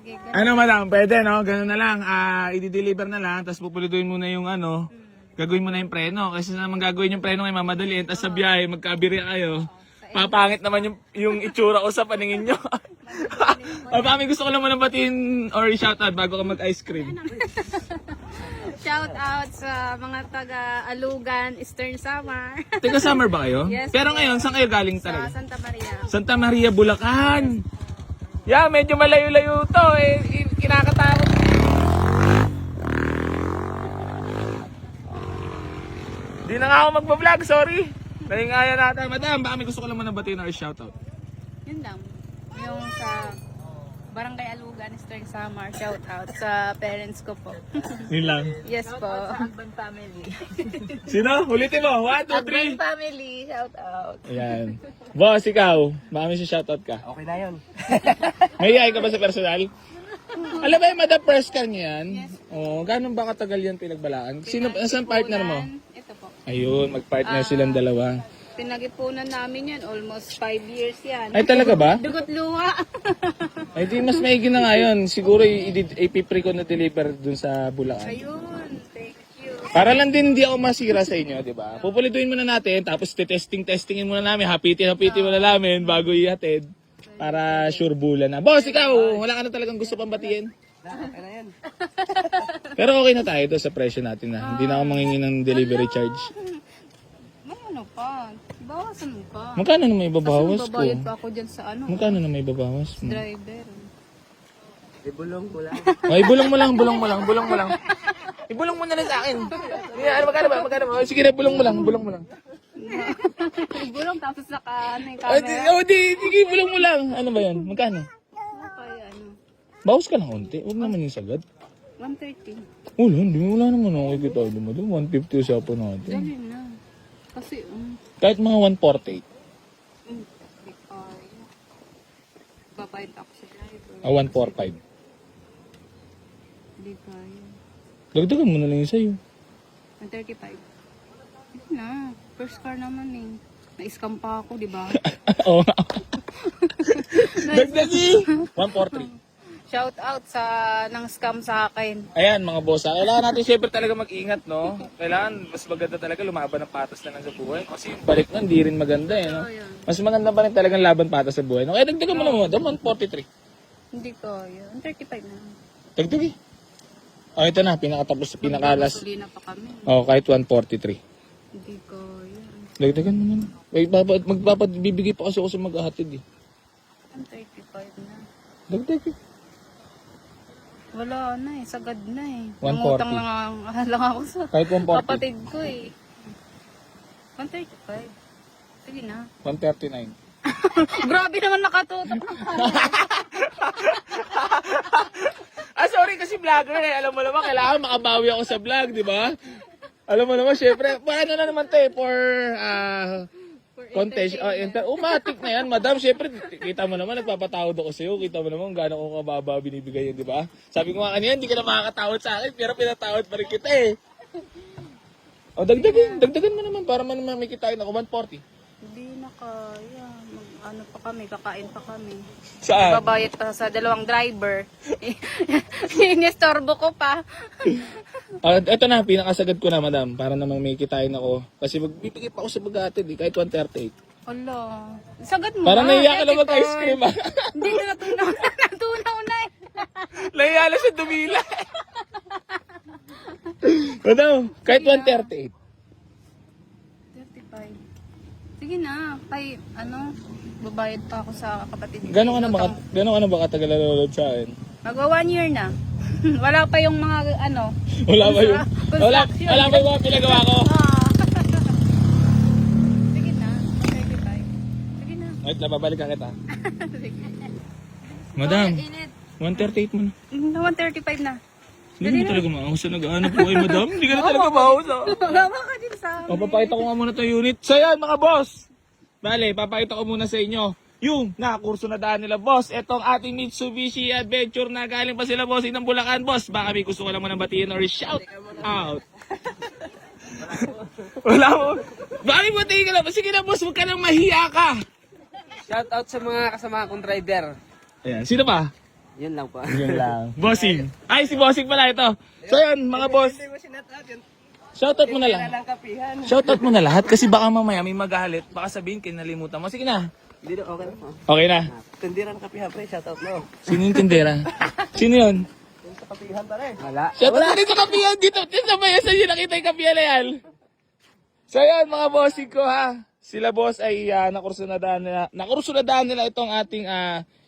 sige. Ano madam, pwede no? Ganun na lang. I-deliver na lang, tapos pupuliduin mo na yung ano. Gagawin mo na yung preno. Kasi naman gagawin yung preno ngayon, mamadaliin. Tapos sa biyahe, magkabirya kayo. Papangit naman yung itsura ko sa paningin nyo. Mami, gusto ko lang muna batiin or shoutout bago ka mag-ice cream. Shout out sa mga taga Alugan, Eastern Samar. Taga Summer ba kayo? Yes, pero po. ngayon, saan kayo galing Sa talaga? Santa Maria. Santa Maria, Bulacan. Yeah, medyo malayo-layo to. Kinakatakot. Di na nga ako magbablog, sorry. Nahingaya natin. Madam, baka may gusto ko lang muna batiin or shoutout. Yun lang. Yung sa Barangay Alugan, Eastern Samar. Shout out sa parents ko po. Yun lang. Yes po. Agban family. Sino? Ulitin mo. 1, 2, Agban 3. family, shout out. Ayan. Boss, ikaw. Baka may shoutout ka. Okay na yun. May iyay ka ba sa personal? Alam ba yung Madam Press Car niya yan? Oo. Gano'n ba katagal yan pinagbalaan? Sino, saan partner mo? Ito po. Ayun, mag-partner silang dalawa. Pinag-ipunan namin yan. Almost 5 years yan. Ay, talaga ba? Dugot luha. Ay, di mas maigi na nga yun. Siguro ipipre ko na deliver dun sa Bulacan. Ayun. Thank you. Para lang din hindi ako masira sa inyo, di ba? Pupuliduin muna natin, tapos testingin muna namin, hapitin muna namin bago ihatid. Para sure bulan na. Boss, ikaw, wala ka na talagang gusto pang batiin? Okay na yun. Pero okay na tayo doon sa presyo natin na. Hindi na ako mangingi ng delivery charge. May ano pa. Bawasan mo pa. Magkano na may babawas Kasi ko? babayad pa ako dyan sa ano. Magkano na may babawas mo? Driver. Ibulong ko lang. Ay, bulong mo lang. Ibulong mo na lang sa akin. Ano, magkano ba? Sige na, bulong mo lang. Bulong tapos naka ano yung Ay, camera. sige, bulong mo lang. Ano ba yan? Magkano? Kaya ano. Bawas ka ng konti. Huwag naman yung sagad. 130. Wala naman ako kita. 150 sa po natin. Dali na. Kasi Kahit mga 148. hindi kaya. Babayad ako sa driver. 145. Hindi kaya. Dagdagan mo na lang yung sa'yo. 135. Hindi na. First car naman eh. Na-scam pa ako, di ba? Oo nga. Dagdagi! 143. Shout out sa nang scam sa akin. Ayan mga boss, kailangan natin syempre talaga mag-ingat, no? Kailangan mas maganda talaga lumaban ng patas na lang sa buhay. Kasi yung balik na, hindi rin maganda eh, no? Mas maganda pa rin talagang laban patas sa buhay. No? Kaya dagdagan mo naman, 143. Hindi kaya. 135 na. Dagdagi. Oh, ito na, pinakatapos, pinakalas. Gasolina pa kami. Oh, kahit 143. Hindi kaya. Dagdagan mo naman. Bibigay pa kasi ako sa mag-ahatid eh. 135 na. Dagdagi. Wala na eh. Sagad na eh. 140. Nangutang lang ako sa Kahit 140. kapatid ko eh. 135. Sige na. 139. Grabe naman nakatutok. Sorry kasi vlogger eh. Alam mo naman, kailangan makabawi ako sa vlog, di ba? Alam mo naman, syempre, paano na naman tayo for contest. Umatik na yan, madam. Syempre, kita mo naman, nagpapatawad ako sa'yo. Kita mo naman, gano'n ko kababa binibigay yan, di ba? Sabi ko nga kanina, hindi ka na makakatawad sa akin, pero pinatawad pa rin kita eh. O, dagdagan mo naman, para man may kitain ako, 140. Hindi na kaya. Ano pa kami, kakain pa kami. Saan? Babayad pa sa dalawang driver. Inestorbo ko pa. Ito na, pinakasagad ko na, madam, para namang may kitain ako. Kasi magbibigay pa ako sa bagatid, kahit 138. Hala. Sagad mo. Parang naiya ka na 35. mag-ice cream, ha? Hindi na natunaw na. Natunaw na eh. Naiya na siya dumila. Madam, kahit 138. 35. Sige na. Kay, babayad pa ako sa kapatid ko. Gano'n ka na ba katagal nanonood sa akin? Magwa 1 year na. Wala pa yung mga Wala ba yung... construction. Wala ba yung mga pinagawa ko? Sige na. 35. Sige na. Wait, babalik ka kita. Sige. Madam, Init. 138 mo na. 135 na. Hindi mo talaga maahos na nag-aanap po kayo, madam. Hindi ka na talaga maahos. Gama ka din sa amin. Papakita ko nga muna itong unit. So yan, mga boss. Bale, papakita ko muna sa inyo yung nakakurso na daan nila, boss. Itong ating Mitsubishi Adventure na galing pa sila, boss, ng Bulacan, boss. Baka may gusto ko lang muna batiin or shout out. Wala mo. Bakit batiin ka lang? Sige na, boss, huwag ka nang mahiya ka. Shout out sa mga kasama kong driver. Ayan, sino pa? Yun lang po. Yun lang. Bossing. Ay, si Bossing pala ito. So yun, mga boss. Hindi mo sinat-out yun. Shoutout mo na lang. Lang kapihan. Shoutout mo na lahat kasi baka mamaya may magalit. Baka sabihin kinalimutan mo. Sige na. Hindi na, okay na po. Okay na. Tindiran kapihan, pre. Shoutout mo. Sino yung tindera? Sino yun? Yung sa kapihan pa rin. Wala. Shoutout mo rin sa kapiyan dito. Dito ba yan? Saan yun nakita yung kapiyan na yan? So yan, mga bossing ko ha. Sila boss ay nakursunadaan nila itong ating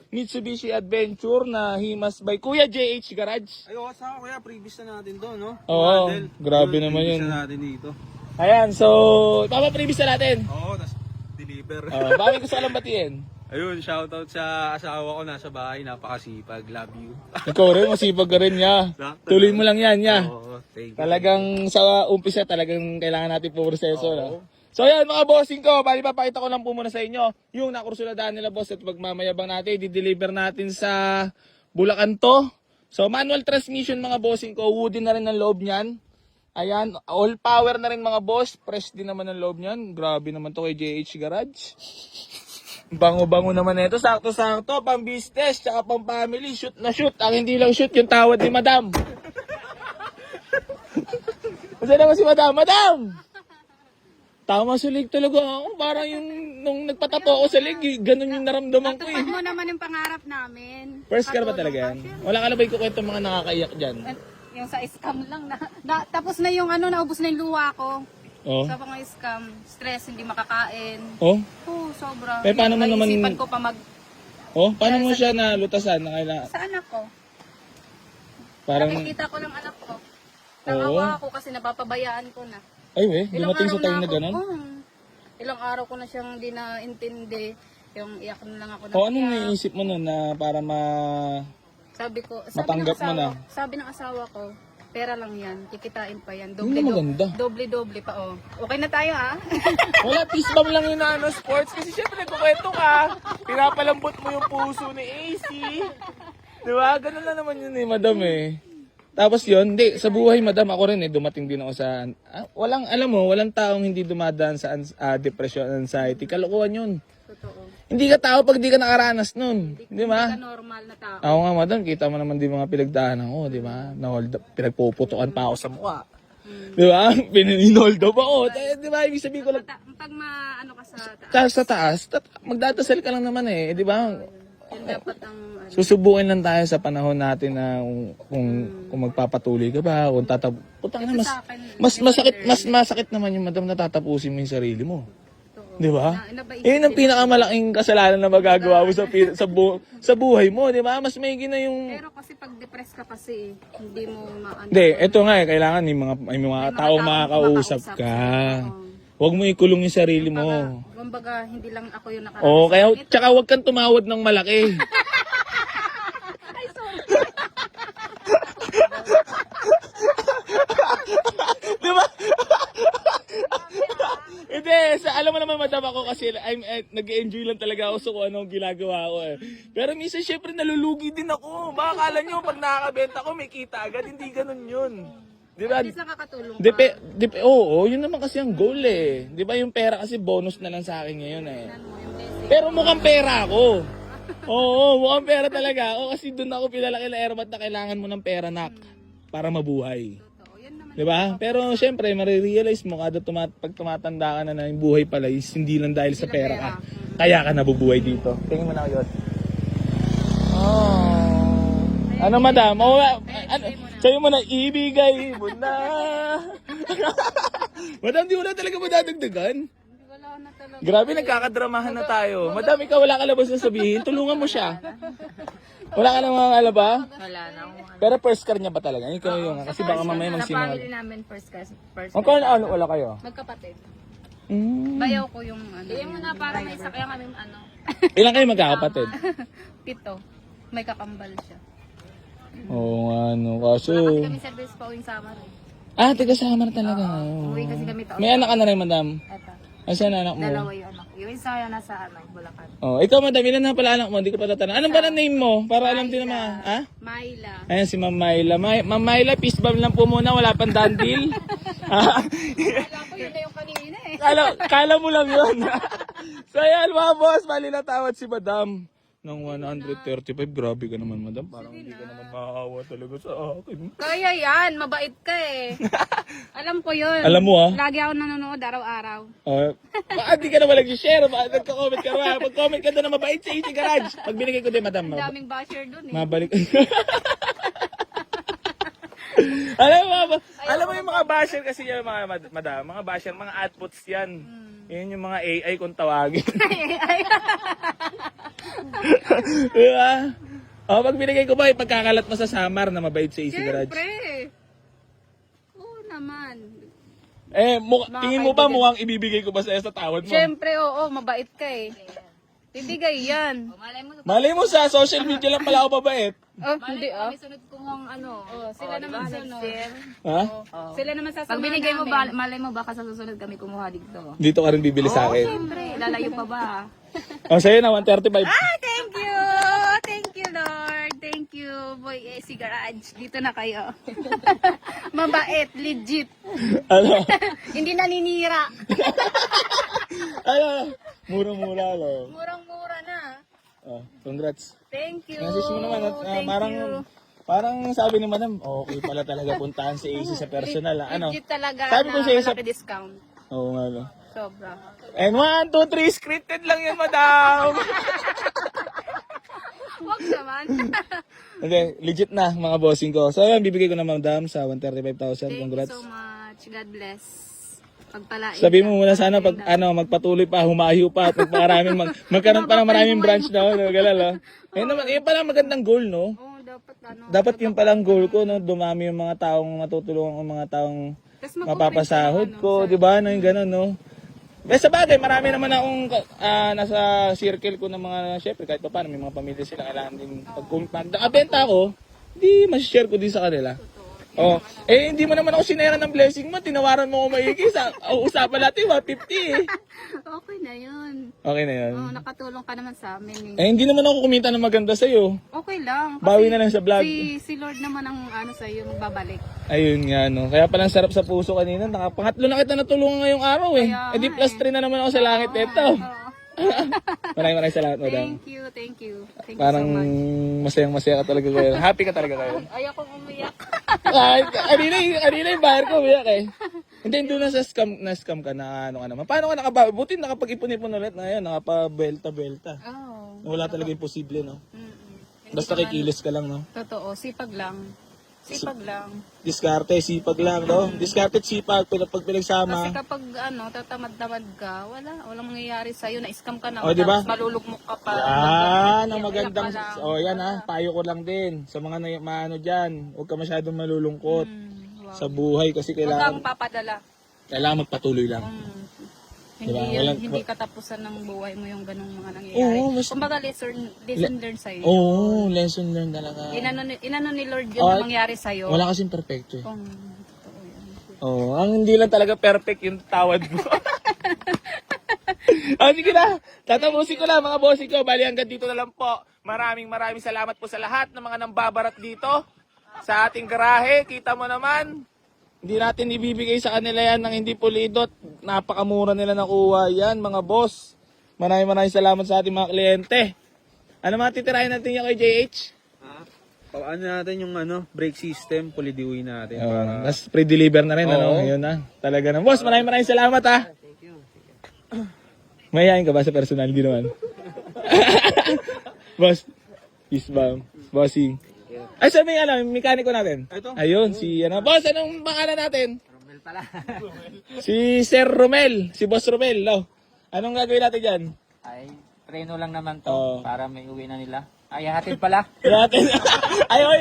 Mitsubishi Adventure na himas by Kuya JH Garage. Ay, oo, sa kuya, previous na natin doon, no? Oo, Model. grabe naman Previous yun. na natin dito. Ayan, so, papaprevious na natin. Oo, tas deliver. Bakit gusto ka lang batiin? Ayun, shoutout sa asawa ko nasa bahay, napakasipag, love you. Ikaw rin, masipag ka rin niya. Sakto. Tuloy mo lang yan, niya. Oo, thank you. Talagang sa umpisa, talagang kailangan natin po proseso. No? So yan mga bossing ko, bali papakita ko lang po muna sa inyo yung nakursuladaan nila boss at pagmamayabang natin, i-deliver natin sa Bulacan to. So manual transmission mga bossing ko, wooden na rin ang loob niyan. Ayan, all power na rin mga boss, fresh din naman ang loob niyan. Grabe naman to kay JH Garage. Bango-bango naman ito, sakto-sakto, pang business, tsaka pang family, shoot na shoot. Ang hindi lang shoot, yung tawad ni Madam. Kasi naman si Madam, Madam! Tama sa leg talaga ako. Parang yung nung nagpatato ako sa leg, ganun yung naramdaman ko eh. Natupad mo naman yung pangarap namin. First car ba talaga yan? Wala ka na ba ikukwento mga nakakaiyak dyan? Yung sa scam lang tapos na yung naubos na yung luha ko. Oh. Sa mga scam, stress, hindi makakain. Oh? Sobra. Eh, paano mo naman- Naisipan ko pa Oh? Paano mo siya nalutasan? Na kailangan? sa anak ko. Parang, Nakikita ko lang anak ko. Nangawa ako kasi napapabayaan ko na. ay weh, dumating sa time na ako, ganun? ilang araw ko na siyang hindi naintindi. Yung iyak na lang ako na O anong naiisip mo nun na para Sabi ko, Matanggap mo na. Sabi ng asawa ko, pera lang yan, kikitain pa yan. Yun ang maganda. Doble pa oh. Okay na tayo ha? Wala, peace bomb lang yun na sports. Kasi syempre nagkukwento ka. Pinapalambot mo yung puso ni AC. Diba? Ganun lang naman yun eh, madam eh. Tapos yun, hindi, sa buhay madam, ako rin eh, dumating din ako sa, walang taong hindi dumadaan sa depression, anxiety. Kalokohan yun. Totoo. Hindi ka tao pag di ka nakaranas nun. Di ba? Hindi ka normal na tao. Ako nga madam, kita mo naman din mga pinagdaanan ko, di ba? Pinagpuputukan pa ako sa mukha. Di ba? Pininold up ako. Di ba? Ibig sabihin ko lang, Pag maano ka sa taas, sa taas, magdadasal ka lang naman eh. Di ba? yun dapat ang Susubukin lang tayo sa panahon natin na kung magpapatuloy ka ba, kung putang na, sa akin, mas masakit naman yung madam na tatapusin mo yung sarili mo. totoo. Di ba? Nabaisip Yun ang pinakamalaking kasalanan na magagawa mo sa buhay mo, di ba? Mas may na yung... Pero kasi pag depressed ka kasi, hindi mo maano. Hindi, eto nga eh, kailangan may mga taong makakausap ka. Huwag mo ikulong yung sarili mo. Kumbaga, hindi lang ako yung nakaranas. Oo, kaya tsaka huwag kang tumawad ng malaki. Di ba? Hindi, alam mo naman madam ako kasi nag-enjoy lang talaga ako sa kung anong ginagawa ko eh. Pero minsan syempre nalulugi din ako. Baka akala nyo pag nakakabenta ko may kita agad, hindi ganun yun. Di ba? At least nakakatulong ka. Oo, yun naman kasi ang goal eh. Di ba yung pera kasi bonus na lang sa akin ngayon eh. Yung blessing. Pero mukhang pera ako. Oo, mukhang pera talaga ako kasi doon ako pinalaki na Ermat na kailangan mo ng pera nak para mabuhay. Totoo. Yan naman. Di ba? Pero syempre, marirealize mo kada pag tumatanda ka na yung buhay pala is hindi lang dahil sa pera ka. Kaya ka nabubuhay dito. Tingin mo na ako yun. Oh. Ano madam? Sa'yo mo na, ibigay mo na. Madam, di mo na talaga madadagdagan. Wala na talaga. Grabe, nagkakadramahan na tayo. Madam, ikaw wala ka labas na sabihin. Tulungan mo siya. Wala ka namang alaba? Wala na ako. Pero first car niya ba talaga? Ikaw yung kasi baka mamaya Sa magsinungaling. family namin, first class. Ano wala kayo? Magkapatid. Mm. Bayaw ko yung Hindi mo na para may sakya kami Ilan kayo magkakapatid? 7. May kakambal siya. Oo nga, no. Kaso... Kasi kami service pa uwing summer eh. Taga Samar talaga. Oo. Uwi kasi kami taon. May anak ka na rin, madam. Eto. Asan anak mo? Dalawa yung anak. Yung isa yan nasa Bulacan. Oh, ikaw, madam, ilan na pala anak mo? Hindi ko pala tanong. Anong ba na name mo? Para alam din naman. Ha? Myla. Ayan si Ma'am Myla. Ma'am Myla, peace bomb lang po muna. Wala pang dandil. Wala ko yun na yung kanina eh. Kala mo lang yun. So ayan mga boss, mali na tawad si madam. ng 135. Grabe ka naman, madam. Parang hindi ka naman maawa talaga sa akin. Kaya yan, mabait ka eh. Alam ko yun. Alam mo, ah. Lagi ako nanonood araw-araw. Bakit di ka naman nag-share? Bakit nagka-comment ka naman? Pag-comment ka doon na mabait sa Easy Garage. Pag binigay ko din, madam. Ang daming basher dun eh. Mabalik. alam mo yung mga basher kasi yung mga madam, mga basher, mga outputs yan. Yan yung mga AI kung tawagin. Diba? O, pag binigay ko ba, pagkakalat mo sa Samar na mabait sa Easy Garage. Siyempre. Oo naman. Tingin mo ba mukhang ibibigay ko ba sa tawad mo? Siyempre, oo, mabait ka eh. Bibigay yan. Malay mo sa social media lang pala ako mabait. Oh, hindi ah. May sunod kong ano. Sila naman sunod. Ha? Sila naman sasama Pag binigay mo namin. ba, malay mo baka sa susunod kami kumuha dito. Dito ka rin bibili sa akin. Siyempre, lalayo pa ba? Sa'yo na, 135. Thank you! Thank you, Lord. Thank you, Boy AC Garage. Dito na kayo. Mabait, legit. Ano? Hindi naninira. Ano? Mura-mura lang. Murang-mura na. Congrats. Thank you. Message mo naman at Thank you. parang sabi ni madam, okay pala talaga puntahan si AC sa personal. Ano? Legit talaga Sabi ko na sa'yo sa... malaki discount. Oo nga no. Sobra. And 1, 2, 3, scripted lang yan, madam. Huwag naman. Okay, legit na mga bossing ko. So yan, bibigay ko na madam sa 135,000. Thank you Congrats. so much. God bless. Pagpalain. Sabi mo muna sana pag magpatuloy pa, humahiyo pa at magkaroon pa ng maraming branch na galala. Ayun pala magandang goal, no? Oo, dapat Dapat yung palang goal ko, no, dumami yung mga taong matutulungan ko, mga taong Tas mapapasahod ko, di ba? No, yung gano'n, no? Eh, sa bagay, marami naman akong nasa circle ko ng mga, syempre, kahit pa paano, may mga pamilya sila, kailangan din, pag nakabenta ako, di masishare ko din sa kanila. Oh, hindi mo naman ako sinera ng blessing mo, tinawaran mo ako maigi, usapan natin, 150 eh. Okay na yun. Okay na yun. Oo, nakatulong ka naman sa amin eh. Hindi naman ako kumita ng maganda sa'yo. Okay lang. Bawi na lang sa vlog. Si Lord naman ang sa'yo, magbabalik. Ayun nga, no. Kaya palang sarap sa puso kanina. Pangatlo na kita natulungan ngayong araw eh. Kaya Di plus 3 na naman ako sa langit ito. Maraming salamat, madam. Thank you. Thank you Parang so much. masayang-masaya ka talaga kayo. Happy ka talaga kayo. Ayoko umiyak. Kanina yung bayar ko, umiyak eh. Hindi, doon na scam ka na ano ka naman. Paano ka nakabawi? Buti nakapag-ipon-ipon ulit na yan. Nakapabelta-belta. Oo. Wala talaga imposible, no? Basta kikilos ka lang, no? Totoo, sipag lang. Sipag lang. Diskarte, sipag lang, no? Diskarte at sipag, pag pinagsama. Kasi kapag tatamad-tamad ka, walang mangyayari sa'yo, na-scam ka na, O, diba? malulugmok ka pa. Ang magandang, yan payo ko lang din. Sa mga maano dyan, huwag ka masyadong malulungkot sa buhay kasi Huwag kang kailangan papadala. magpatuloy lang. Hindi, Diba? hindi katapusan ng buhay mo yung ganung mga nangyayari. Oo, Kumbaga, lesson learned sa'yo. Oo, lesson learned talaga. Inano ni Lord yun na mangyari sa'yo. Wala kasing perfecto eh. Totoo yan. Ang hindi lang talaga perfect yung tawad mo. Sige na. Tatapusin ko na mga bossing ko. Bali hanggang dito na lang po. Maraming salamat po sa lahat ng mga nambabarat dito sa ating garahe. Kita mo naman, hindi natin ibibigay sa kanila yan ng hindi pulido. Napakamura nila nakuha yan mga boss. Maraming salamat sa ating mga kliyente. Ano mga titirahin natin yung kay JH? Paano natin yung brake system, pulidiuin natin. Tapos pre-deliver na rin, Ngayon na. Talaga na. Boss, maraming salamat ha. Thank you. Mayayain ka ba sa personal? Hindi naman. Boss, peace bomb. Bossing. Ay, sabi yung mekaniko natin. Ito? Ayun, boss, anong pangalan natin? Romel pala. Si Sir Romel, si Boss Romel, no? Anong gagawin natin dyan? Ay, preno lang naman to Oo. para may uwi na nila. Ay, hatid pala. Yatin.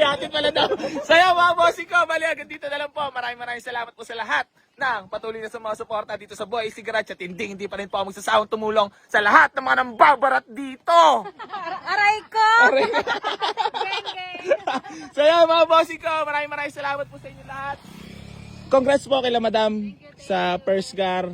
Yatin pala daw. Saya mga bossing ko. Bali, hanggang dito na lang po. Maraming salamat po sa lahat ng patuloy na sa mga suporta dito sa Boy AC Garage at hindi pa rin po ako magsasawang tumulong sa lahat ng mga nambabarat dito. Aray ko! Saya mga bossing ko. Maraming salamat po sa inyo lahat. Congrats po kay Madam sa first car.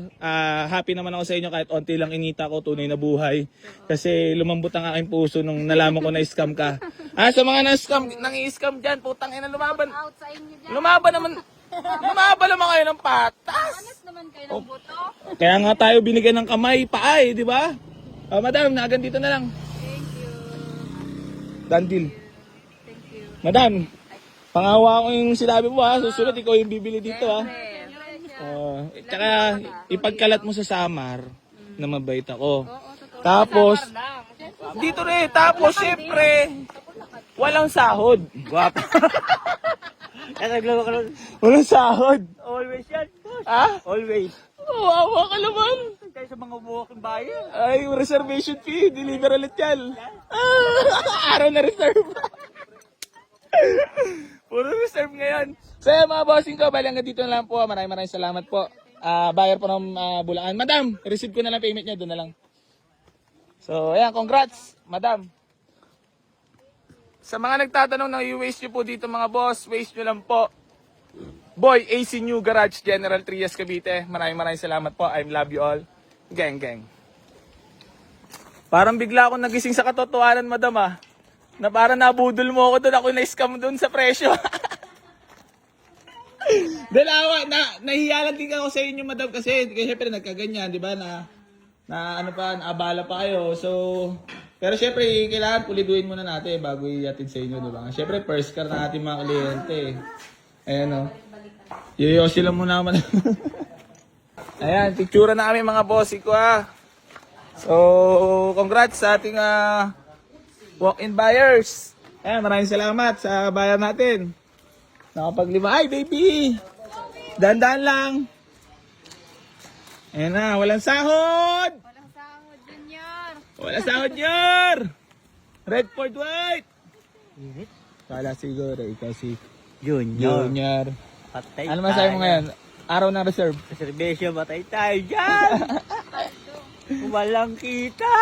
Happy naman ako sa inyo kahit onti lang inita ko, tunay na buhay. Kasi lumambot ang aking puso nung nalaman ko na scam ka. Sa mga nang-i-scam dyan, putang ina, lumaban. Out sa inyo dyan. Lumaban naman kayo ng patas. Anas naman kayo ng buto. Kaya nga tayo binigyan ng kamay, paay, di ba? Madam, hanggang dito na lang. Thank you. Done deal. Thank you. Madam, pangawa ko yung sinabi mo ha. Susunod, ikaw yung bibili dito ha. Tsaka, ipagkalat mo sa Samar na mabait ako. Tapos, dito rin. Tapos, syempre, walang sahod. Guwapo. Kaya naglaro ka nun. Walang sahod. Always yan. Ha? Always. Wawa ka naman. Kaya sa mga buwaking bayan. Ay, reservation fee. Deliver ulit yan. Araw na reserve. Puro reserve ngayon. So, mga bossing ko, bali hanggang dito na lang po. Maraming salamat po. Buyer po ng Bulacan. Madam, receive ko na lang payment niya. Doon na lang. So, ayan, congrats, madam. Sa mga nagtatanong ng i-waste nyo po dito mga boss, waste nyo lang po. Boy, AC New Garage, General Trias, Cavite. Maraming salamat po. I love you all. Gang, gang. Parang bigla akong nagising sa katotohanan, madam ah. Na parang nabudol mo ako doon. Ako na-scam doon sa presyo. Dalawa, nahiya lang din ako sa inyo, madam, kasi syempre nagkaganyan, di ba, na ano pa, naabala pa kayo. So, pero syempre, kailangan puliduin muna natin bago iatid sa inyo, di ba? Syempre, first car ng ating mga kliyente. Ayan, o. Yoyosi lang muna naman. Ayan, picture na kami mga bossy ko, ha. So, congrats sa ating walk-in buyers. Ayan, maraming salamat sa buyer natin. Nakapaglima. Ay, baby! Dahan-dahan lang. Ayan na, walang sahod! Walang sahod, Junior. Walang sahod, Junior! Redford White! Kala siguro, ikaw si Junior. Patay Ano masabi mo ngayon? Araw ng reserve. Reservation, patay tayo dyan. Walang kita.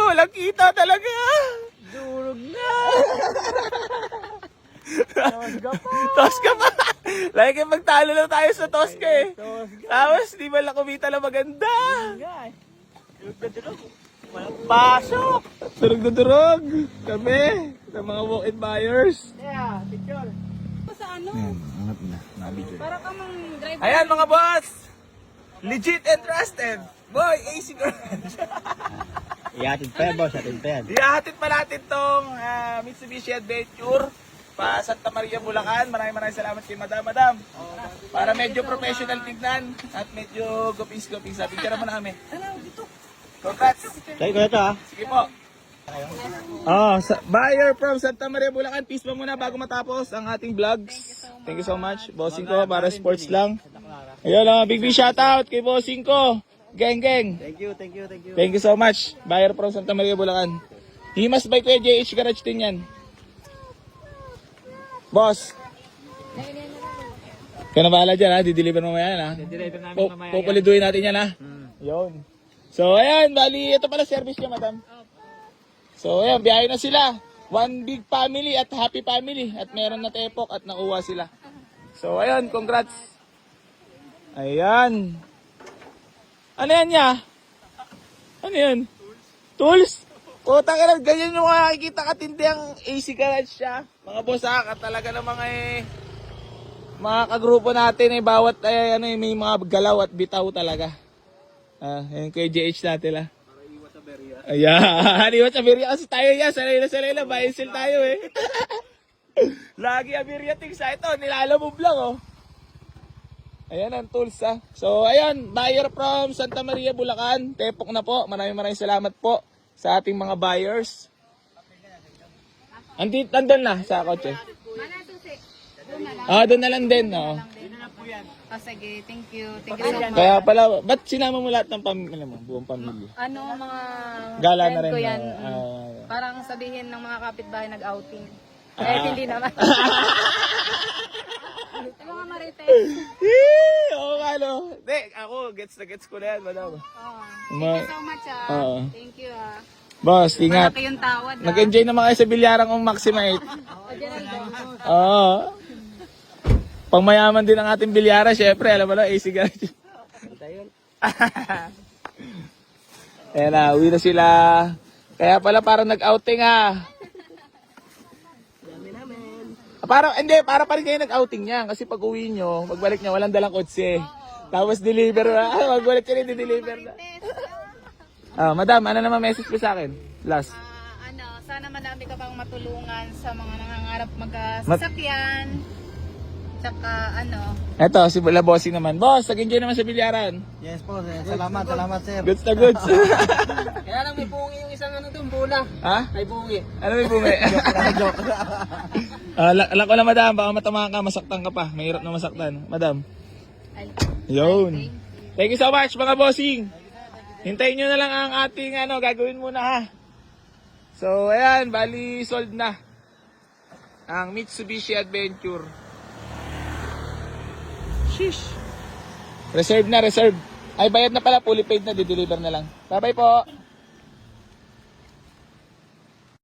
Walang kita talaga! Durog na. Tosca pa! Lagi magtalo lang tayo sa Tosca eh. Tapos, di ba lang kumita lang maganda? Walang pasok. Durog na durog. Kami, sa mga walk-in buyers. Yeah, picture. Sa ano? Para ka mang driver. Ayan mga boss! Legit and trusted. Boy, AC Garage. Ihatid pa yan, boss. Ihatid pa yan. Ihahatid pa natin tong Mitsubishi Adventure pa Santa Maria, Bulacan. Maraming salamat kay Madam. Para medyo professional tignan at medyo gupis-gupis. Picture mo na kami. Congrats! Tayo ko na ito, ha? Sige po. Buyer from Santa Maria, Bulacan. Peace ba muna bago matapos ang ating vlogs. Thank you so much. Bossing ko, para sports lang. Ayun, big shoutout kay Bossing ko. Gang. Thank you. Thank you so much. Buyer from Santa Maria, Bulacan. Himas by Kuya JH Garage din yan. Boss. Kaya na bahala dyan ha. Dideliver mo yan ha. Deliver namin mamaya. Pupuliduin natin yan ha. Yun. So ayan, bali ito pala service niya madam. So ayan, biyahe na sila. One big family at happy family. At meron na tepok at nakuha sila. So ayan, congrats. Ayan. Ano yan niya? Ano yan? Tools? Puta ka lang, ganyan yung makikita katindi ang AC Garage siya. Mga boss ha, talaga namang mga kagrupo natin bawat may mga galaw at bitaw talaga. Yung kay JH natin ayan, iwas sa berya kasi tayo yan, sanay na, baisil tayo eh. Lagi aberya ting sa ito, nilalamove lang oh. Ayan ang tools ha. So ayan, buyer from Santa Maria, Bulacan. Tepok na po, maraming salamat po sa ating mga buyers. Andun na sa kotse. Mana susi? Doon na lang. Doon na lang din. No? Sige, thank you. Thank you so much. Kaya pala, ba't sinama mo lahat ng pamilya mo, buong pamilya? Ano, mga Gala na friend rin. ko yan. Parang sabihin ng mga kapitbahay nag-outing. Kahit hindi naman. Ito mga marites. Oo nga no. Hindi, ako, gets ko na yan, madam. Thank you so much Thank you Boss, ingat. Malaki yung tawad Nag-enjoy naman kayo sa bilyaran kong Maximate. Oo. Pang mayaman din ang ating bilyara, syempre, alam mo na, AC Garage. Ayan na, uwi na sila. Kaya pala parang nag-outing ha. Para pa rin kayo nag-outing niya. Kasi pag uwi nyo, magbalik nyo, walang dalang kotse. Tapos deliver na. Magbalik nyo rin, di-deliver na. Madam, ano naman message ko sa akin? Last. sana madami gusto kang matulungan sa mga nangangarap magkasasakyan. Tsaka ano, Eto, si Bula Bossing naman. Boss, nag-enjoy naman sa bilyaran. Yes po, sir. Salamat, sir. Goods na goods. Kaya lang may bungi yung isang ano doon, bola. Ha? May bungi. Ano may bumi? Joke. Alam ko lang, madam. Baka matamaan ka, masaktan ka pa. Mahirap na masaktan. Madam. ay, Yun. Thank you so much, mga bossing. Hintayin nyo na lang ang ating gagawin muna ha. So, ayan, bali sold na ang Mitsubishi Adventure. Sheesh. Reserve na, reserve. Ay, bayad na pala, fully paid na, di-deliver na lang. Bye-bye po.